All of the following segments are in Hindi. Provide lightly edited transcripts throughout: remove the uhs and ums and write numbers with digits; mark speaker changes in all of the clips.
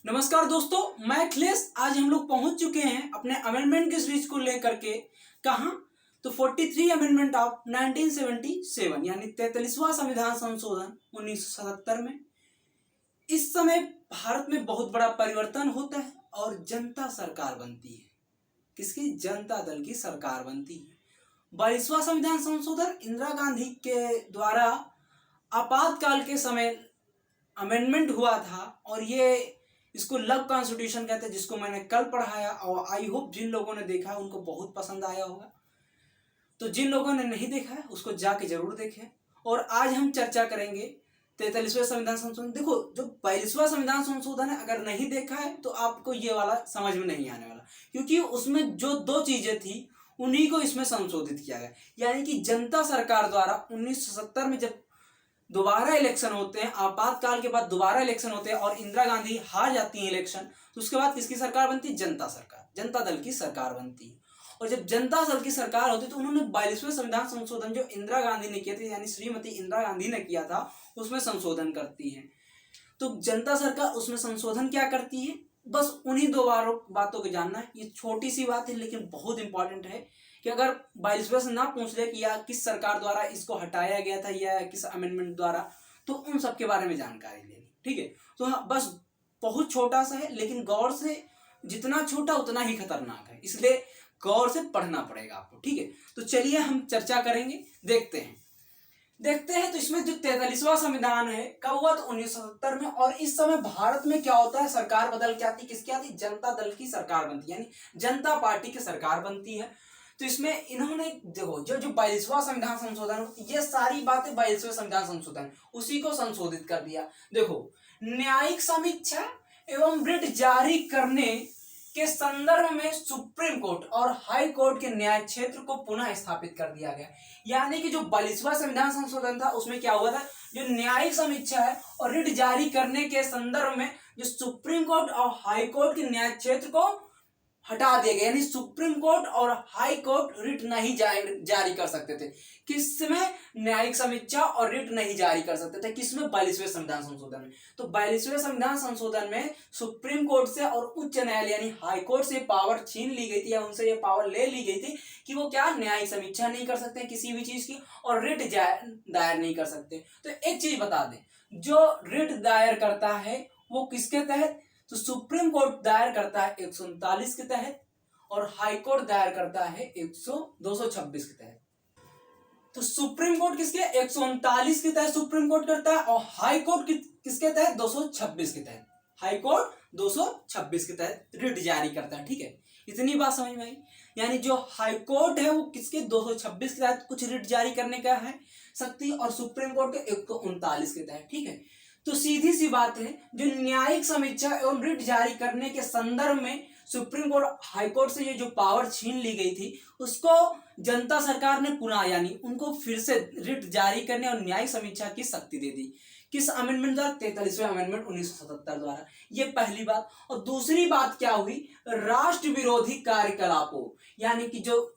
Speaker 1: नमस्कार दोस्तों, मैं अखिलेश। आज हम लोग पहुंच चुके हैं अपने अमेंडमेंट के सीरीज को लेकर के। कहाँ? तो 43 अमेंडमेंट ऑफ 1977 यानी 43वां संविधान संशोधन 1977 में। इस समय भारत में बहुत बड़ा परिवर्तन होता है और जनता सरकार बनती है। किसकी? जनता दल की सरकार बनती है। 42वां संविधान संशोधन इंदिरा गांधी के द्वारा आपातकाल के समय अमेंडमेंट हुआ था और ये इसको लव कॉन्स्टिट्यूशन कहते हैं, जिसको मैंने कल पढ़ाया और आई होप जिन लोगों ने देखा उनको बहुत पसंद आया होगा। तो जिन लोगों ने नहीं देखा है उसको जाके जरूर देखें। और आज हम चर्चा करेंगे 43वें संविधान संशोधन। देखो, जो 42वां संविधान संशोधन है, अगर नहीं देखा है तो आपको ये वाला समझ में नहीं आने वाला, क्योंकि उसमें जो दो चीजें थी उन्हीं को इसमें संशोधित किया गया। यानी कि जनता सरकार द्वारा 1970 में जब दोबारा इलेक्शन होते हैं, आपातकाल के बाद दोबारा इलेक्शन होते हैं और इंदिरा गांधी हार जाती हैं इलेक्शन, तो उसके बाद किसकी सरकार बनती है? जनता सरकार, जनता दल की सरकार बनती है। और जब जनता दल की सरकार होती तो उन्होंने 42वें संविधान संशोधन जो इंदिरा गांधी ने किया था, यानी श्रीमती इंदिरा गांधी ने किया था, उसमें संशोधन करती है। तो जनता सरकार उसमें संशोधन क्या करती है? बस उन्हीं दो बातों को जानना है। ये छोटी सी बात है लेकिन बहुत इंपॉर्टेंट है कि अगर 42वें से ना पूछ ले कि या किस सरकार द्वारा इसको हटाया गया था या किस अमेंडमेंट द्वारा, तो उन सब के बारे में जानकारी लेनी। ठीक है, तो हाँ, बस बहुत छोटा सा है लेकिन गौर से, जितना छोटा उतना ही खतरनाक है, इसलिए गौर से पढ़ना पड़ेगा आपको। ठीक है, तो चलिए हम चर्चा करेंगे, देखते हैं। तो इसमें जो 43वां संविधान है कब हुआ? तो 1970 में। और इस समय भारत में क्या होता है? सरकार बदल के आती। किसकी आती? जनता दल की सरकार बनती है, यानी जनता पार्टी की सरकार बनती है। तो इसमें इन्होंने देखो, जो 42वां संविधान संशोधन, ये सारी बातें 42वें संविधान संशोधन उसी को संशोधित कर दिया। देखो, न्यायिक समीक्षा एवं रिट जारी करने के संदर्भ में सुप्रीम कोर्ट और हाई कोर्ट के न्याय क्षेत्र को पुनः स्थापित कर दिया गया। यानी कि जो 42वां संविधान संशोधन था उसमें क्या हुआ था? जो न्यायिक समीक्षा है और रिट जारी करने के संदर्भ में जो सुप्रीम कोर्ट और हाई कोर्ट के न्याय क्षेत्र को हटा दिया गया, यानी सुप्रीम कोर्ट और हाई कोर्ट रिट नहीं जारी कर सकते थे। किसमें? न्यायिक समीक्षा और रिट नहीं जारी कर सकते थे। किसमें? 42वें संविधान संशोधन में। तो 42वें संविधान संशोधन में सुप्रीम कोर्ट से और उच्च न्यायालय यानी हाई कोर्ट से पावर छीन ली गई थी, या उनसे ये पावर ले ली गई थी कि वो क्या, न्यायिक समीक्षा नहीं कर सकते किसी भी चीज की और रिट दायर नहीं कर सकते। तो एक चीज बता दें, जो रिट दायर करता है वो किसके तहत? तो सुप्रीम कोर्ट दायर करता है 139 के तहत और हाई कोर्ट दायर करता है 226 के तहत। तो सुप्रीम कोर्ट किसके? 139 के तहत सुप्रीम कोर्ट करता है और हाई कोर्ट किसके तहत? 226 के तहत। हाई कोर्ट 226 के तहत रिट जारी करता है। ठीक है, इतनी बात समझ में आई। यानी जो हाई कोर्ट है वो किसके? 226 के तहत कुछ रिट जारी करने का है शक्ति, और सुप्रीम कोर्ट के 139 के तहत। ठीक है, तो सीधी सी बात है, जो न्यायिक समीक्षा एवं रिट जारी करने के संदर्भ में सुप्रीम कोर्ट हाई कोर्ट से ये जो पावर छीन ली गई थी उसको जनता सरकार ने पुनः, यानी उनको फिर से रिट जारी करने और न्यायिक समीक्षा की शक्ति दे दी। किस अमेंडमेंट द्वारा? 43वें अमेंडमेंट 1977 द्वारा। ये पहली बात। और दूसरी बात क्या हुई? राष्ट्र विरोधी कार्यकलापों, यानी कि जो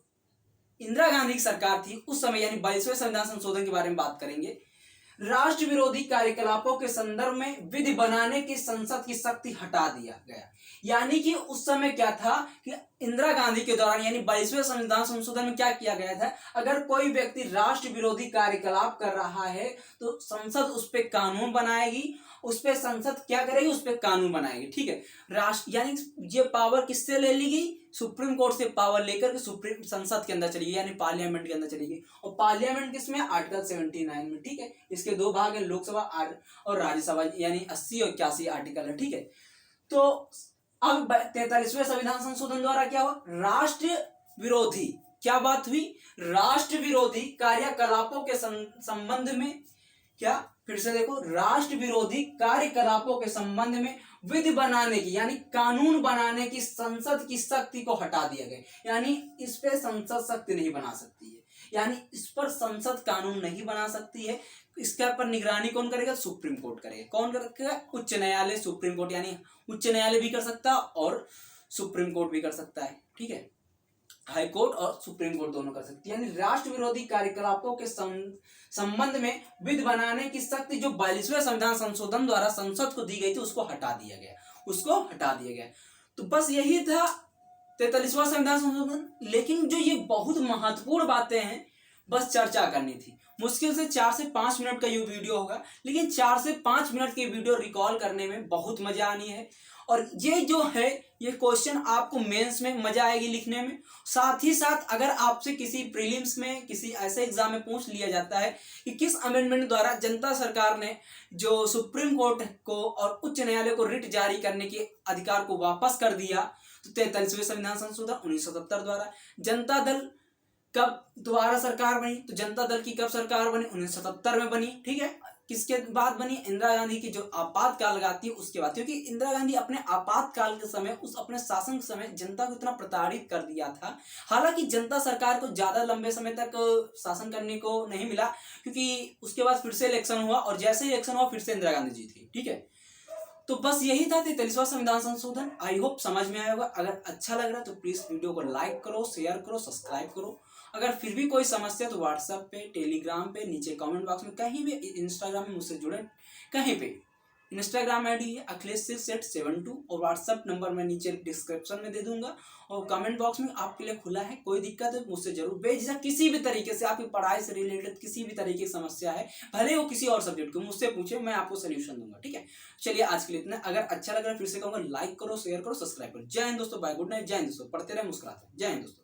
Speaker 1: इंदिरा गांधी की सरकार थी उस समय, यानी 22वें संविधान संशोधन के बारे में बात करेंगे। राष्ट्र विरोधी कार्यकलापों के संदर्भ में विधि बनाने की संसद की शक्ति हटा दिया गया। यानी कि उस समय क्या था कि इंदिरा गांधी के दौरान, यानी 22वें संविधान संशोधन में क्या किया गया था? अगर कोई व्यक्ति राष्ट्र विरोधी कार्यकलाप कर रहा है तो संसद उस पर कानून बनाएगी, उस पर संसद क्या करेगी? उस पर कानून बनाएगी। ठीक है, राष्ट्र, यानी ये पावर किससे ले ली गई? सुप्रीम कोर्ट से पावर लेकर के सुप्रीम संसद के अंदर चली गई, यानी पार्लियामेंट के अंदर चली गई। और पार्लियामेंट किसमें? आर्टिकल 79 में। ठीक है, इसके दो भाग हैं, लोकसभा और राज्यसभा, यानी 80 और 81 आर्टिकल है। ठीक है, तो अब 43वें संविधान संशोधन द्वारा क्या हुआ? राष्ट्र विरोधी, क्या बात हुई? राष्ट्र विरोधी कार्यकलापों के संबंध में क्या? फिर से देखो, राष्ट्र विरोधी कार्यकलापों के संबंध में विधि बनाने की, यानी कानून बनाने की संसद की शक्ति को हटा दिया गया। यानी इस पे संसद शक्ति नहीं बना सकती है, यानी इस पर संसद कानून नहीं बना सकती है। इसके पर निगरानी कौन करेगा? सुप्रीम कोर्ट करेगा। कौन करेगा? उच्च न्यायालय, सुप्रीम कोर्ट, यानी उच्च न्यायालय भी कर सकता है और सुप्रीम कोर्ट भी कर सकता है। ठीक है, हाई कोर्ट और सुप्रीम कोर्ट दोनों कर सकती है। यानी राष्ट्र विरोधी कार्यकलापों के संबंध में विधि बनाने की शक्ति जो 42वें संविधान संशोधन द्वारा संसद को दी गई थी उसको हटा दिया गया। उसको हटा दिया गया। तो बस यही था 43वां संविधान संशोधन। लेकिन जो ये बहुत महत्वपूर्ण बातें हैं बस चर्चा करनी थी। मुश्किल से 4 से 5 मिनट का ये वीडियो होगा, लेकिन 4 से 5 मिनट के वीडियो रिकॉल करने में बहुत मजा आनी है। और ये जो है ये क्वेश्चन आपको मेंस में मजा आएगी लिखने में। साथ ही साथ अगर आपसे किसी प्रीलिम्स में किसी ऐसे एग्जाम में पूछ लिया जाता है कि किस अमेंडमेंट द्वारा जनता सरकार ने जो सुप्रीम कोर्ट को और उच्च न्यायालय को रिट जारी करने के अधिकार को वापस कर दिया, तो 43वें संविधान संशोधन 1977 द्वारा। जनता दल कब दोबारा सरकार बनी, तो जनता दल की कब सरकार बनी, 1977 में बनी। ठीक है, किसके बाद बनी, इंदिरा गांधी की जो आपातकाल लगाती है उसके बाद। क्योंकि इंदिरा गांधी अपने आपातकाल के समय उस अपने शासन के समय जनता को इतना प्रताड़ित कर दिया था। हालांकि जनता सरकार को ज्यादा लंबे समय तक शासन करने को नहीं मिला, क्योंकि उसके बाद फिर से इलेक्शन हुआ और जैसे ही इलेक्शन हुआ फिर से इंदिरा गांधी जीत गई। ठीक है, तो बस यही था 43वां संविधान संशोधन। आई होप समझ में आया होगा। अगर अच्छा लग रहा है तो प्लीज वीडियो को लाइक करो, शेयर करो, सब्सक्राइब करो। अगर फिर भी कोई समस्या तो व्हाट्सएप पे, टेलीग्राम पे, नीचे कमेंट बॉक्स में कहीं भी, इंस्टाग्राम में मुझसे जुड़े कहीं पे। इंस्टाग्राम आईडी है अखिलेश6872 और व्हाट्सएप नंबर मैं नीचे डिस्क्रिप्शन में दे दूंगा और कमेंट बॉक्स में आपके लिए खुला है। कोई दिक्कत है मुझसे जरूर बेझिझक किसी भी तरीके से, आपकी पढ़ाई से रिलेटेड किसी भी तरीके की समस्या है, भले वो किसी और सब्जेक्ट को, मुझसे पूछे, मैं आपको सोल्यूशन दूंगा। ठीक है, चलिए आज के लिए इतना। अगर अच्छा लग रहा है फिर से कहूँगा लाइक करो, शेयर करो, सब्सक्राइब करो। जय हिंद दोस्तों, बाय, गुड नाइट। जय हिंद दोस्तों, पढ़ते रहे, मुस्कुराते रहे। जय हिंद दोस्तों।